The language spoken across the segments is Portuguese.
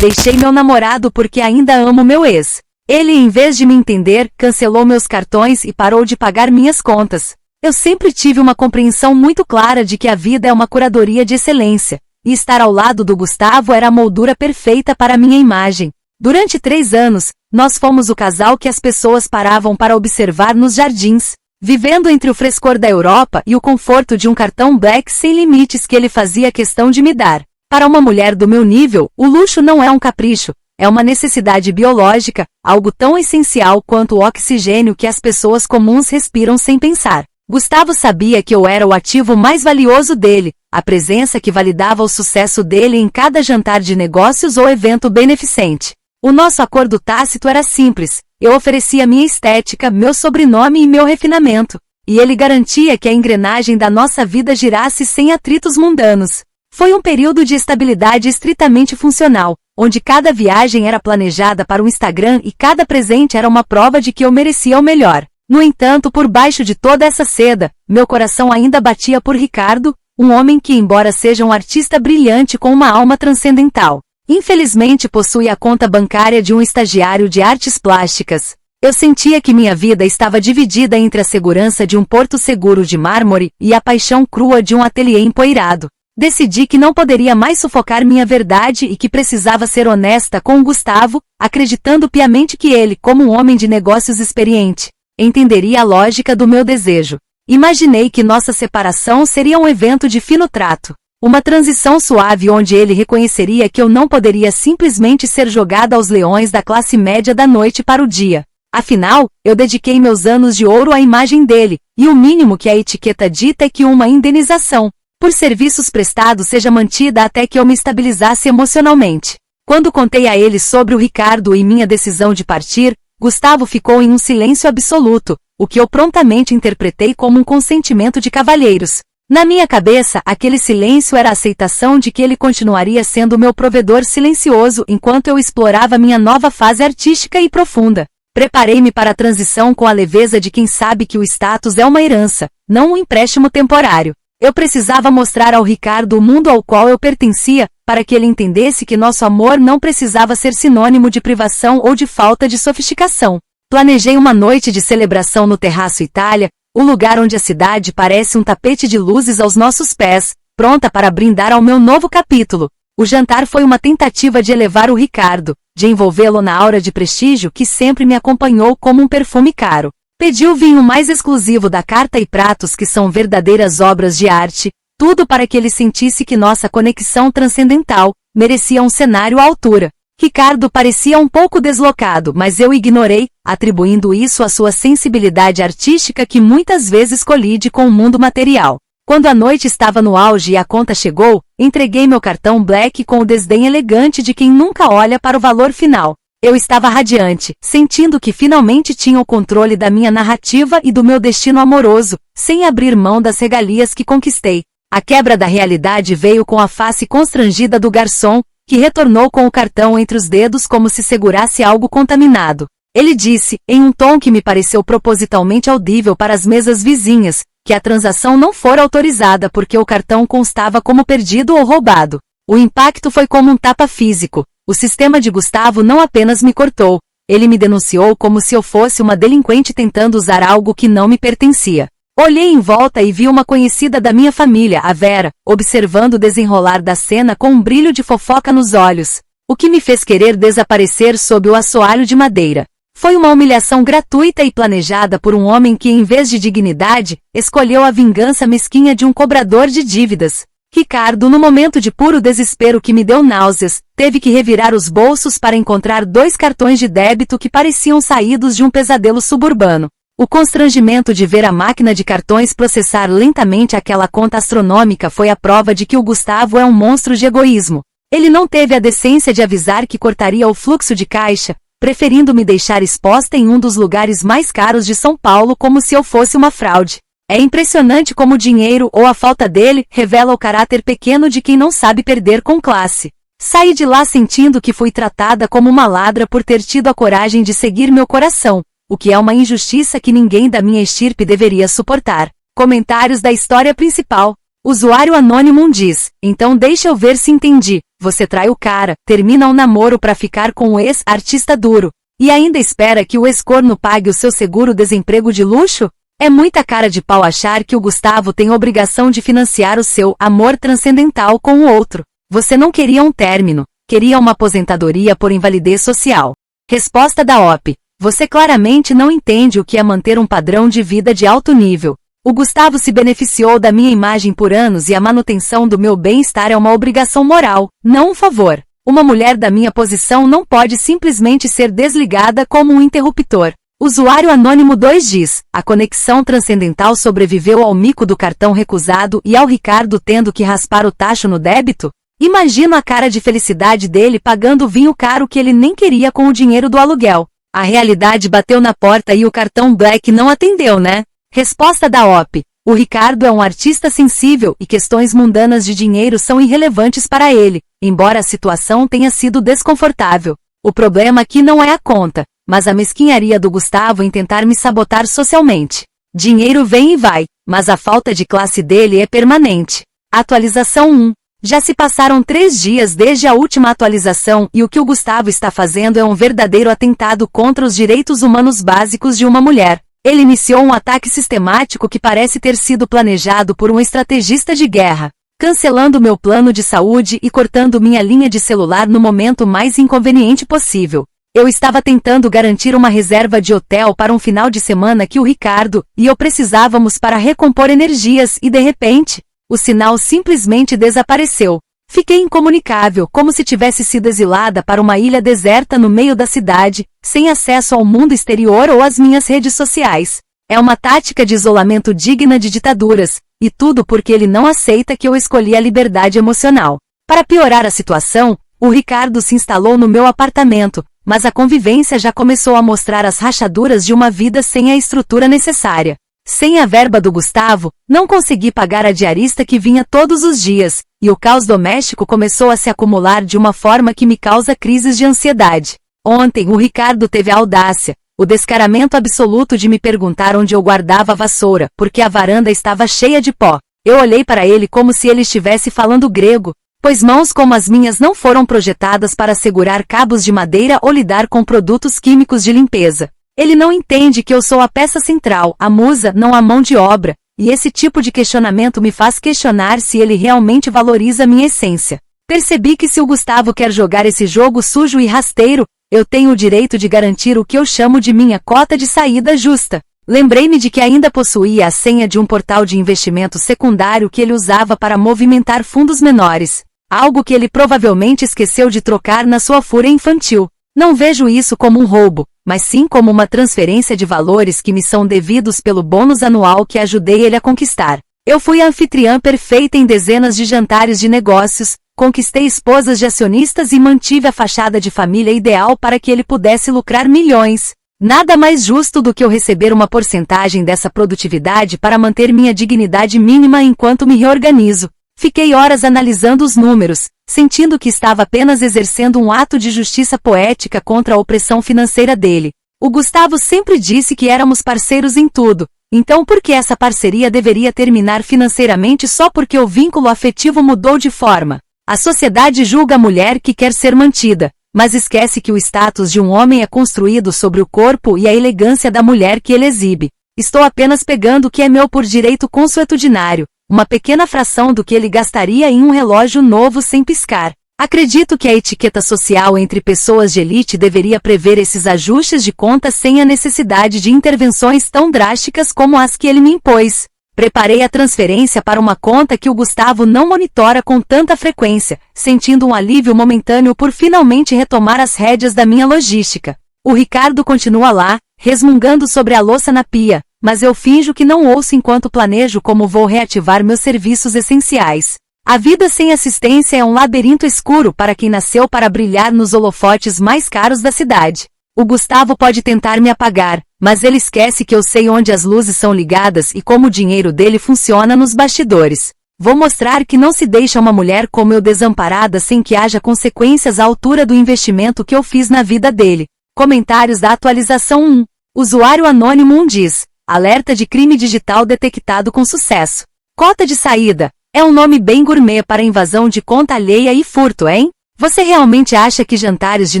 Deixei meu namorado porque ainda amo meu ex. Ele, em vez de me entender, cancelou meus cartões e parou de pagar minhas contas. Eu sempre tive uma compreensão muito clara de que a vida é uma curadoria de excelência, e estar ao lado do Gustavo era a moldura perfeita para minha imagem. Durante 3 anos, nós fomos o casal que as pessoas paravam para observar nos jardins, vivendo entre o frescor da Europa e o conforto de um cartão Black sem limites que ele fazia questão de me dar. Para uma mulher do meu nível, o luxo não é um capricho, é uma necessidade biológica, algo tão essencial quanto o oxigênio que as pessoas comuns respiram sem pensar. Gustavo sabia que eu era o ativo mais valioso dele, a presença que validava o sucesso dele em cada jantar de negócios ou evento beneficente. O nosso acordo tácito era simples, eu oferecia minha estética, meu sobrenome e meu refinamento, e ele garantia que a engrenagem da nossa vida girasse sem atritos mundanos. Foi um período de estabilidade estritamente funcional, onde cada viagem era planejada para o Instagram e cada presente era uma prova de que eu merecia o melhor. No entanto, por baixo de toda essa seda, meu coração ainda batia por Ricardo, um homem que, embora seja um artista brilhante com uma alma transcendental, infelizmente possui a conta bancária de um estagiário de artes plásticas. Eu sentia que minha vida estava dividida entre a segurança de um porto seguro de mármore e a paixão crua de um ateliê empoeirado. Decidi que não poderia mais sufocar minha verdade e que precisava ser honesta com o Gustavo, acreditando piamente que ele, como um homem de negócios experiente, entenderia a lógica do meu desejo. Imaginei que nossa separação seria um evento de fino trato. Uma transição suave onde ele reconheceria que eu não poderia simplesmente ser jogada aos leões da classe média da noite para o dia. Afinal, eu dediquei meus anos de ouro à imagem dele, e o mínimo que a etiqueta dita é que uma indenização por serviços prestados seja mantida até que eu me estabilizasse emocionalmente. Quando contei a ele sobre o Ricardo e minha decisão de partir, Gustavo ficou em um silêncio absoluto, o que eu prontamente interpretei como um consentimento de cavalheiros. Na minha cabeça, aquele silêncio era a aceitação de que ele continuaria sendo meu provedor silencioso enquanto eu explorava minha nova fase artística e profunda. Preparei-me para a transição com a leveza de quem sabe que o status é uma herança, não um empréstimo temporário. Eu precisava mostrar ao Ricardo o mundo ao qual eu pertencia, para que ele entendesse que nosso amor não precisava ser sinônimo de privação ou de falta de sofisticação. Planejei uma noite de celebração no Terraço Itália, o lugar onde a cidade parece um tapete de luzes aos nossos pés, pronta para brindar ao meu novo capítulo. O jantar foi uma tentativa de elevar o Ricardo, de envolvê-lo na aura de prestígio que sempre me acompanhou como um perfume caro. Pedi o vinho mais exclusivo da carta e pratos que são verdadeiras obras de arte, tudo para que ele sentisse que nossa conexão transcendental merecia um cenário à altura. Ricardo parecia um pouco deslocado, mas eu ignorei, atribuindo isso à sua sensibilidade artística que muitas vezes colide com o mundo material. Quando a noite estava no auge e a conta chegou, entreguei meu cartão Black com o desdém elegante de quem nunca olha para o valor final. Eu estava radiante, sentindo que finalmente tinha o controle da minha narrativa e do meu destino amoroso, sem abrir mão das regalias que conquistei. A quebra da realidade veio com a face constrangida do garçom, que retornou com o cartão entre os dedos como se segurasse algo contaminado. Ele disse, em um tom que me pareceu propositalmente audível para as mesas vizinhas, que a transação não fora autorizada porque o cartão constava como perdido ou roubado. O impacto foi como um tapa físico. O sistema de Gustavo não apenas me cortou, ele me denunciou como se eu fosse uma delinquente tentando usar algo que não me pertencia. Olhei em volta e vi uma conhecida da minha família, a Vera, observando o desenrolar da cena com um brilho de fofoca nos olhos, o que me fez querer desaparecer sob o assoalho de madeira. Foi uma humilhação gratuita e planejada por um homem que, em vez de dignidade, escolheu a vingança mesquinha de um cobrador de dívidas. Ricardo, no momento de puro desespero que me deu náuseas, teve que revirar os bolsos para encontrar 2 cartões de débito que pareciam saídos de um pesadelo suburbano. O constrangimento de ver a máquina de cartões processar lentamente aquela conta astronômica foi a prova de que o Gustavo é um monstro de egoísmo. Ele não teve a decência de avisar que cortaria o fluxo de caixa, preferindo me deixar exposta em um dos lugares mais caros de São Paulo como se eu fosse uma fraude. É impressionante como o dinheiro ou a falta dele revela o caráter pequeno de quem não sabe perder com classe. Saí de lá sentindo que fui tratada como uma ladra por ter tido a coragem de seguir meu coração, o que é uma injustiça que ninguém da minha estirpe deveria suportar. Comentários da história principal. Usuário anônimo diz, então deixa eu ver se entendi. você trai o cara, termina o namoro pra ficar com o ex-artista duro, e ainda espera que o ex-corno pague o seu seguro-desemprego de luxo? É muita cara de pau achar que o Gustavo tem obrigação de financiar o seu amor transcendental com o outro. Você não queria um término, queria uma aposentadoria por invalidez social. Resposta da OP. Você claramente não entende o que é manter um padrão de vida de alto nível. O Gustavo se beneficiou da minha imagem por anos e a manutenção do meu bem-estar é uma obrigação moral, não um favor. Uma mulher da minha posição não pode simplesmente ser desligada como um interruptor. Usuário Anônimo 2 diz, a conexão transcendental sobreviveu ao mico do cartão recusado e ao Ricardo tendo que raspar o tacho no débito? Imagino a cara de felicidade dele pagando o vinho caro que ele nem queria com o dinheiro do aluguel. A realidade bateu na porta e o cartão Black não atendeu, né? Resposta da OP. O Ricardo é um artista sensível e questões mundanas de dinheiro são irrelevantes para ele, embora a situação tenha sido desconfortável. O problema aqui não é a conta, mas a mesquinharia do Gustavo em tentar me sabotar socialmente. Dinheiro vem e vai, mas a falta de classe dele é permanente. Atualização 1. Já se passaram 3 dias desde a última atualização e o que o Gustavo está fazendo é um verdadeiro atentado contra os direitos humanos básicos de uma mulher. Ele iniciou um ataque sistemático que parece ter sido planejado por um estrategista de guerra, cancelando meu plano de saúde e cortando minha linha de celular no momento mais inconveniente possível. Eu estava tentando garantir uma reserva de hotel para um final de semana que o Ricardo e eu precisávamos para recompor energias e de repente, o sinal simplesmente desapareceu. Fiquei incomunicável, como se tivesse sido exilada para uma ilha deserta no meio da cidade, sem acesso ao mundo exterior ou às minhas redes sociais. É uma tática de isolamento digna de ditaduras, e tudo porque ele não aceita que eu escolhi a liberdade emocional. Para piorar a situação, o Ricardo se instalou no meu apartamento, mas a convivência já começou a mostrar as rachaduras de uma vida sem a estrutura necessária. Sem a verba do Gustavo, não consegui pagar a diarista que vinha todos os dias, e o caos doméstico começou a se acumular de uma forma que me causa crises de ansiedade. Ontem o Ricardo teve a audácia, o descaramento absoluto de me perguntar onde eu guardava a vassoura, porque a varanda estava cheia de pó. Eu olhei para ele como se ele estivesse falando grego, pois mãos como as minhas não foram projetadas para segurar cabos de madeira ou lidar com produtos químicos de limpeza. Ele não entende que eu sou a peça central, a musa, não a mão de obra, e esse tipo de questionamento me faz questionar se ele realmente valoriza minha essência. Percebi que se o Gustavo quer jogar esse jogo sujo e rasteiro, eu tenho o direito de garantir o que eu chamo de minha cota de saída justa. Lembrei-me de que ainda possuía a senha de um portal de investimento secundário que ele usava para movimentar fundos menores, algo que ele provavelmente esqueceu de trocar na sua fúria infantil. Não vejo isso como um roubo, mas sim como uma transferência de valores que me são devidos pelo bônus anual que ajudei ele a conquistar. Eu fui a anfitriã perfeita em dezenas de jantares de negócios, conquistei esposas de acionistas e mantive a fachada de família ideal para que ele pudesse lucrar milhões. Nada mais justo do que eu receber uma porcentagem dessa produtividade para manter minha dignidade mínima enquanto me reorganizo. Fiquei horas analisando os números, sentindo que estava apenas exercendo um ato de justiça poética contra a opressão financeira dele. O Gustavo sempre disse que éramos parceiros em tudo, então por que essa parceria deveria terminar financeiramente só porque o vínculo afetivo mudou de forma? A sociedade julga a mulher que quer ser mantida, mas esquece que o status de um homem é construído sobre o corpo e a elegância da mulher que ele exibe. Estou apenas pegando o que é meu por direito consuetudinário, uma pequena fração do que ele gastaria em um relógio novo sem piscar. Acredito que a etiqueta social entre pessoas de elite deveria prever esses ajustes de conta sem a necessidade de intervenções tão drásticas como as que ele me impôs. Preparei a transferência para uma conta que o Gustavo não monitora com tanta frequência, sentindo um alívio momentâneo por finalmente retomar as rédeas da minha logística. O Ricardo continua lá, resmungando sobre a louça na pia, mas eu finjo que não ouço enquanto planejo como vou reativar meus serviços essenciais. A vida sem assistência é um labirinto escuro para quem nasceu para brilhar nos holofotes mais caros da cidade. O Gustavo pode tentar me apagar, mas ele esquece que eu sei onde as luzes são ligadas e como o dinheiro dele funciona nos bastidores. Vou mostrar que não se deixa uma mulher como eu desamparada sem que haja consequências à altura do investimento que eu fiz na vida dele. Comentários da atualização 1. Usuário Anônimo 1 diz: alerta de crime digital detectado com sucesso. Cota de saída. É um nome bem gourmet para invasão de conta alheia e furto, hein? Você realmente acha que jantares de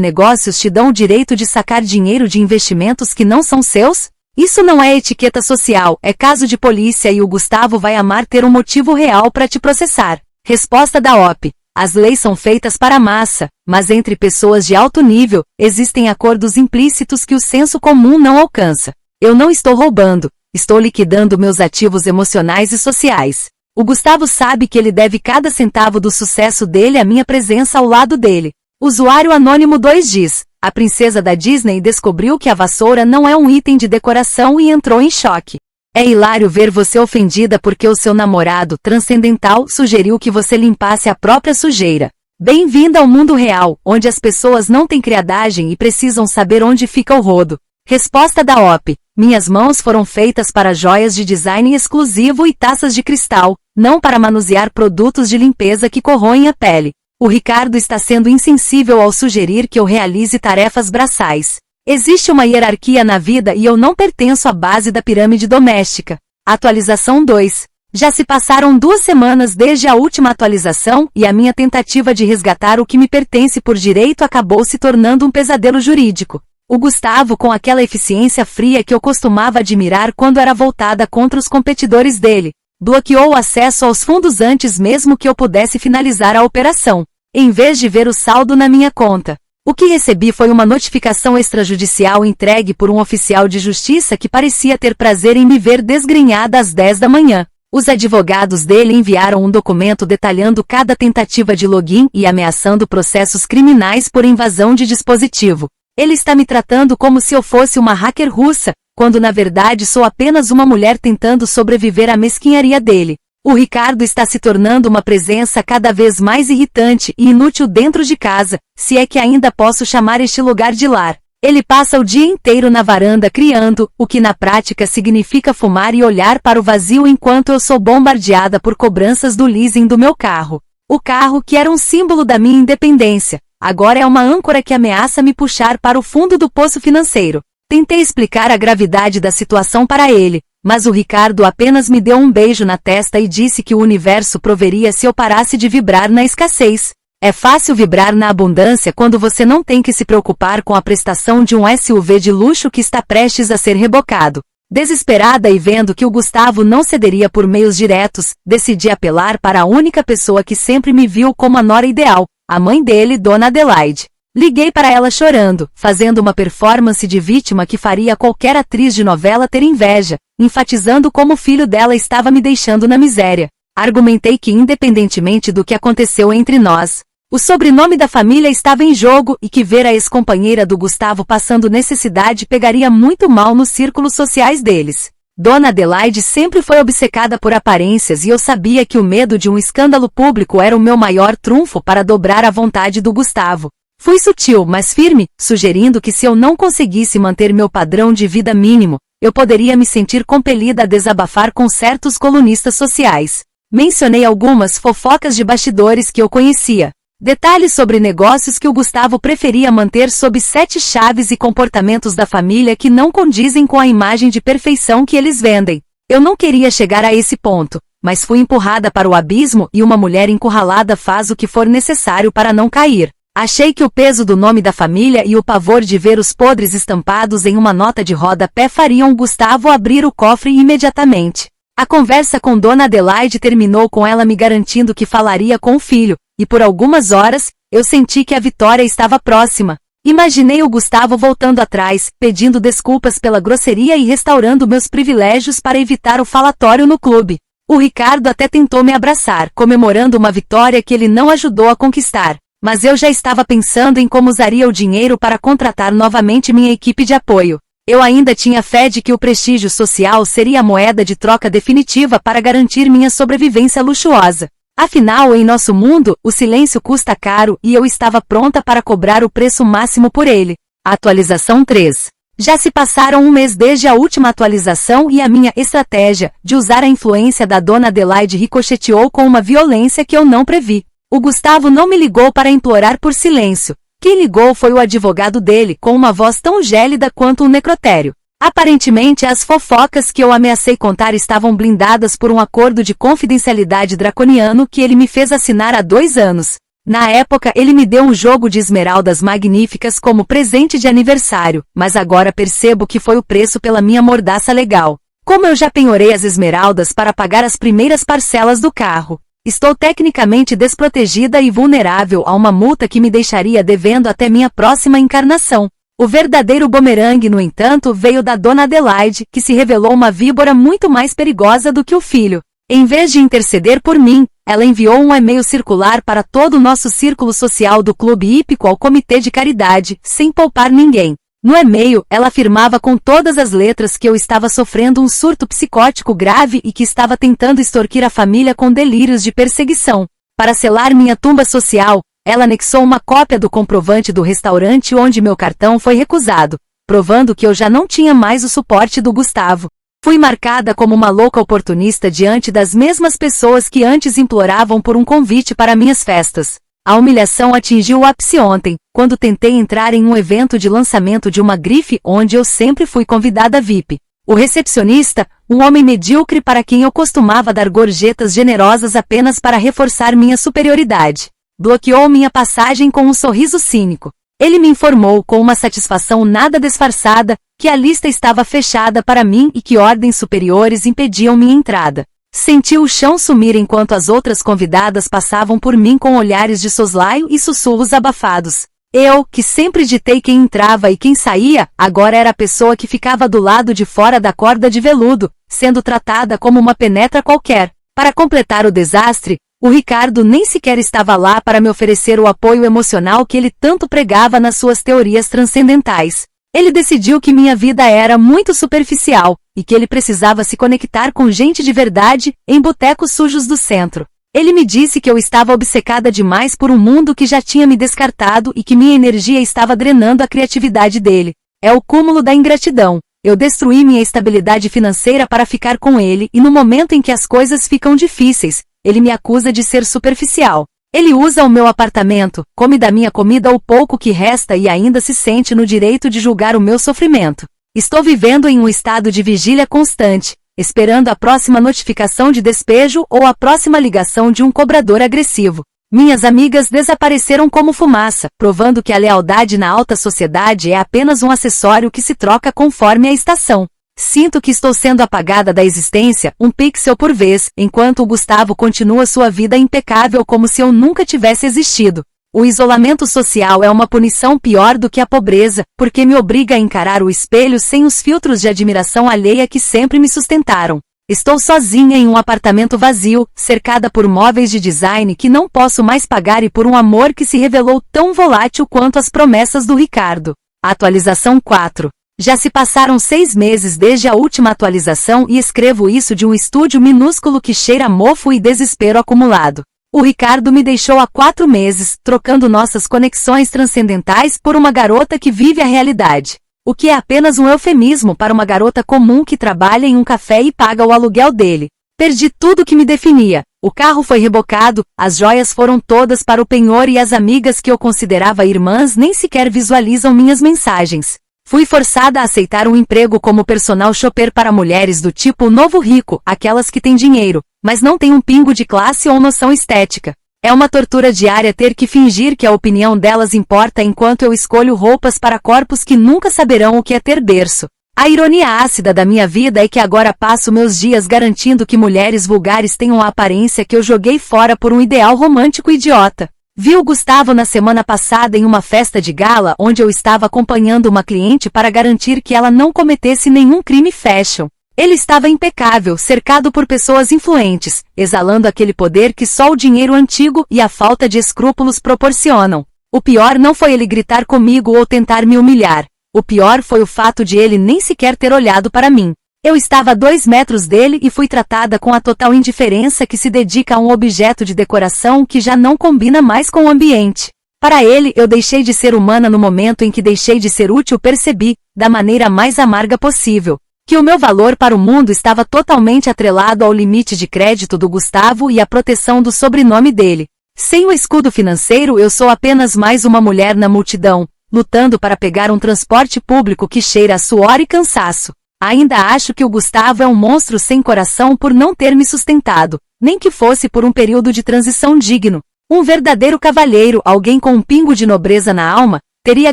negócios te dão o direito de sacar dinheiro de investimentos que não são seus? Isso não é etiqueta social, é caso de polícia e o Gustavo vai amar ter um motivo real para te processar. Resposta da OP. As leis são feitas para a massa, mas entre pessoas de alto nível, existem acordos implícitos que o senso comum não alcança. Eu não estou roubando, estou liquidando meus ativos emocionais e sociais. O Gustavo sabe que ele deve cada centavo do sucesso dele à minha presença ao lado dele. Usuário Anônimo 2 diz: a princesa da Disney descobriu que a vassoura não é um item de decoração e entrou em choque. É hilário ver você ofendida porque o seu namorado transcendental sugeriu que você limpasse a própria sujeira. Bem-vinda ao mundo real, onde as pessoas não têm criadagem e precisam saber onde fica o rodo. Resposta da OP. Minhas mãos foram feitas para joias de design exclusivo e taças de cristal, não para manusear produtos de limpeza que corroem a pele. O Ricardo está sendo insensível ao sugerir que eu realize tarefas braçais. Existe uma hierarquia na vida e eu não pertenço à base da pirâmide doméstica. Atualização 2. Já se passaram 2 semanas desde a última atualização e a minha tentativa de resgatar o que me pertence por direito acabou se tornando um pesadelo jurídico. O Gustavo, com aquela eficiência fria que eu costumava admirar quando era voltada contra os competidores dele, bloqueou o acesso aos fundos antes mesmo que eu pudesse finalizar a operação, em vez de ver o saldo na minha conta. O que recebi foi uma notificação extrajudicial entregue por um oficial de justiça que parecia ter prazer em me ver desgrenhada às 10 da manhã. Os advogados dele enviaram um documento detalhando cada tentativa de login e ameaçando processos criminais por invasão de dispositivo. Ele está me tratando como se eu fosse uma hacker russa, quando na verdade sou apenas uma mulher tentando sobreviver à mesquinharia dele. O Ricardo está se tornando uma presença cada vez mais irritante e inútil dentro de casa, se é que ainda posso chamar este lugar de lar. Ele passa o dia inteiro na varanda criando, o que na prática significa fumar e olhar para o vazio enquanto eu sou bombardeada por cobranças do leasing do meu carro. O carro que era um símbolo da minha independência, agora é uma âncora que ameaça me puxar para o fundo do poço financeiro. Tentei explicar a gravidade da situação para ele, mas o Ricardo apenas me deu um beijo na testa e disse que o universo proveria se eu parasse de vibrar na escassez. É fácil vibrar na abundância quando você não tem que se preocupar com a prestação de um SUV de luxo que está prestes a ser rebocado. Desesperada e vendo que o Gustavo não cederia por meios diretos, decidi apelar para a única pessoa que sempre me viu como a nora ideal, a mãe dele, Dona Adelaide. Liguei para ela chorando, fazendo uma performance de vítima que faria qualquer atriz de novela ter inveja, enfatizando como o filho dela estava me deixando na miséria. Argumentei que independentemente do que aconteceu entre nós, o sobrenome da família estava em jogo e que ver a ex-companheira do Gustavo passando necessidade pegaria muito mal nos círculos sociais deles. Dona Adelaide sempre foi obcecada por aparências e eu sabia que o medo de um escândalo público era o meu maior trunfo para dobrar a vontade do Gustavo. Fui sutil, mas firme, sugerindo que se eu não conseguisse manter meu padrão de vida mínimo, eu poderia me sentir compelida a desabafar com certos colunistas sociais. Mencionei algumas fofocas de bastidores que eu conhecia. Detalhes sobre negócios que o Gustavo preferia manter sob 7 chaves e comportamentos da família que não condizem com a imagem de perfeição que eles vendem. Eu não queria chegar a esse ponto, mas fui empurrada para o abismo e uma mulher encurralada faz o que for necessário para não cair. Achei que o peso do nome da família e o pavor de ver os podres estampados em uma nota de rodapé fariam Gustavo abrir o cofre imediatamente. A conversa com Dona Adelaide terminou com ela me garantindo que falaria com o filho, e por algumas horas, eu senti que a vitória estava próxima. Imaginei o Gustavo voltando atrás, pedindo desculpas pela grosseria e restaurando meus privilégios para evitar o falatório no clube. O Ricardo até tentou me abraçar, comemorando uma vitória que ele não ajudou a conquistar. Mas eu já estava pensando em como usaria o dinheiro para contratar novamente minha equipe de apoio. Eu ainda tinha fé de que o prestígio social seria a moeda de troca definitiva para garantir minha sobrevivência luxuosa. Afinal, em nosso mundo, o silêncio custa caro e eu estava pronta para cobrar o preço máximo por ele. Atualização 3. Já se passaram 1 mês desde a última atualização e a minha estratégia, de usar a influência da Dona Adelaide ricocheteou com uma violência que eu não previ. O Gustavo não me ligou para implorar por silêncio. Quem ligou foi o advogado dele, com uma voz tão gélida quanto um necrotério. Aparentemente as fofocas que eu ameacei contar estavam blindadas por um acordo de confidencialidade draconiano que ele me fez assinar há 2 anos. Na época ele me deu um jogo de esmeraldas magníficas como presente de aniversário, mas agora percebo que foi o preço pela minha mordaça legal. Como eu já penhorei as esmeraldas para pagar as primeiras parcelas do carro, estou tecnicamente desprotegida e vulnerável a uma multa que me deixaria devendo até minha próxima encarnação. O verdadeiro bumerangue, no entanto, veio da dona Adelaide, que se revelou uma víbora muito mais perigosa do que o filho. Em vez de interceder por mim, ela enviou um e-mail circular para todo o nosso círculo social do Clube Hípico ao Comitê de Caridade, sem poupar ninguém. No e-mail, ela afirmava com todas as letras que eu estava sofrendo um surto psicótico grave e que estava tentando extorquir a família com delírios de perseguição. Para selar minha tumba social, ela anexou uma cópia do comprovante do restaurante onde meu cartão foi recusado, provando que eu já não tinha mais o suporte do Gustavo. Fui marcada como uma louca oportunista diante das mesmas pessoas que antes imploravam por um convite para minhas festas. A humilhação atingiu o ápice ontem, quando tentei entrar em um evento de lançamento de uma grife onde eu sempre fui convidada VIP. O recepcionista, um homem medíocre para quem eu costumava dar gorjetas generosas apenas para reforçar minha superioridade, bloqueou minha passagem com um sorriso cínico. Ele me informou com uma satisfação nada disfarçada que a lista estava fechada para mim e que ordens superiores impediam minha entrada. Senti o chão sumir enquanto as outras convidadas passavam por mim com olhares de soslaio e sussurros abafados. Eu, que sempre ditei quem entrava e quem saía, agora era a pessoa que ficava do lado de fora da corda de veludo, sendo tratada como uma penetra qualquer. Para completar o desastre, o Ricardo nem sequer estava lá para me oferecer o apoio emocional que ele tanto pregava nas suas teorias transcendentais. Ele decidiu que minha vida era muito superficial, e que ele precisava se conectar com gente de verdade, em botecos sujos do centro. Ele me disse que eu estava obcecada demais por um mundo que já tinha me descartado e que minha energia estava drenando a criatividade dele. É o cúmulo da ingratidão. Eu destruí minha estabilidade financeira para ficar com ele e no momento em que as coisas ficam difíceis, ele me acusa de ser superficial. Ele usa o meu apartamento, come da minha comida o pouco que resta e ainda se sente no direito de julgar o meu sofrimento. Estou vivendo em um estado de vigília constante, esperando a próxima notificação de despejo ou a próxima ligação de um cobrador agressivo. Minhas amigas desapareceram como fumaça, provando que a lealdade na alta sociedade é apenas um acessório que se troca conforme a estação. Sinto que estou sendo apagada da existência, um pixel por vez, enquanto o Gustavo continua sua vida impecável como se eu nunca tivesse existido. O isolamento social é uma punição pior do que a pobreza, porque me obriga a encarar o espelho sem os filtros de admiração alheia que sempre me sustentaram. Estou sozinha em um apartamento vazio, cercada por móveis de design que não posso mais pagar e por um amor que se revelou tão volátil quanto as promessas do Ricardo. Atualização 4. Já se passaram 6 meses desde a última atualização e escrevo isso de um estúdio minúsculo que cheira a mofo e desespero acumulado. O Ricardo me deixou há 4 meses, trocando nossas conexões transcendentais por uma garota que vive a realidade. O que é apenas um eufemismo para uma garota comum que trabalha em um café e paga o aluguel dele. Perdi tudo que me definia. O carro foi rebocado, as joias foram todas para o penhor e as amigas que eu considerava irmãs nem sequer visualizam minhas mensagens. Fui forçada a aceitar um emprego como personal shopper para mulheres do tipo o novo rico, aquelas que têm dinheiro, mas não têm um pingo de classe ou noção estética. É uma tortura diária ter que fingir que a opinião delas importa enquanto eu escolho roupas para corpos que nunca saberão o que é ter berço. A ironia ácida da minha vida é que agora passo meus dias garantindo que mulheres vulgares tenham a aparência que eu joguei fora por um ideal romântico idiota. Vi o Gustavo na semana passada em uma festa de gala onde eu estava acompanhando uma cliente para garantir que ela não cometesse nenhum crime fashion. Ele estava impecável, cercado por pessoas influentes, exalando aquele poder que só o dinheiro antigo e a falta de escrúpulos proporcionam. O pior não foi ele gritar comigo ou tentar me humilhar. O pior foi o fato de ele nem sequer ter olhado para mim. Eu estava a 2 metros dele e fui tratada com a total indiferença que se dedica a um objeto de decoração que já não combina mais com o ambiente. Para ele, eu deixei de ser humana no momento em que deixei de ser útil. Percebi, da maneira mais amarga possível, que o meu valor para o mundo estava totalmente atrelado ao limite de crédito do Gustavo e à proteção do sobrenome dele. Sem o escudo financeiro eu sou apenas mais uma mulher na multidão, lutando para pegar um transporte público que cheira a suor e cansaço. Ainda acho que o Gustavo é um monstro sem coração por não ter me sustentado, nem que fosse por um período de transição digno. Um verdadeiro cavalheiro, alguém com um pingo de nobreza na alma, teria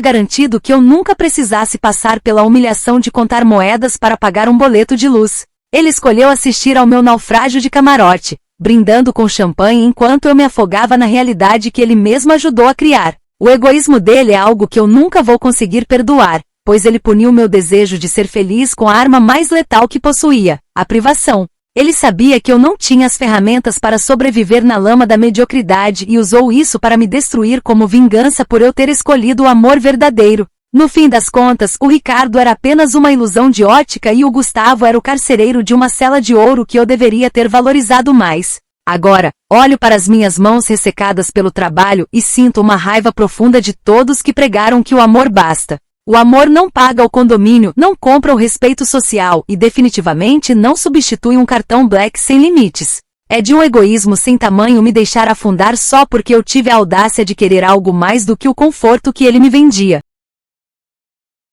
garantido que eu nunca precisasse passar pela humilhação de contar moedas para pagar um boleto de luz. Ele escolheu assistir ao meu naufrágio de camarote, brindando com champanhe enquanto eu me afogava na realidade que ele mesmo ajudou a criar. O egoísmo dele é algo que eu nunca vou conseguir perdoar, pois ele puniu meu desejo de ser feliz com a arma mais letal que possuía, a privação. Ele sabia que eu não tinha as ferramentas para sobreviver na lama da mediocridade e usou isso para me destruir como vingança por eu ter escolhido o amor verdadeiro. No fim das contas, o Ricardo era apenas uma ilusão de ótica e o Gustavo era o carcereiro de uma cela de ouro que eu deveria ter valorizado mais. Agora, olho para as minhas mãos ressecadas pelo trabalho e sinto uma raiva profunda de todos que pregaram que o amor basta. O amor não paga o condomínio, não compra o respeito social e definitivamente não substitui um cartão Black sem limites. É de um egoísmo sem tamanho me deixar afundar só porque eu tive a audácia de querer algo mais do que o conforto que ele me vendia.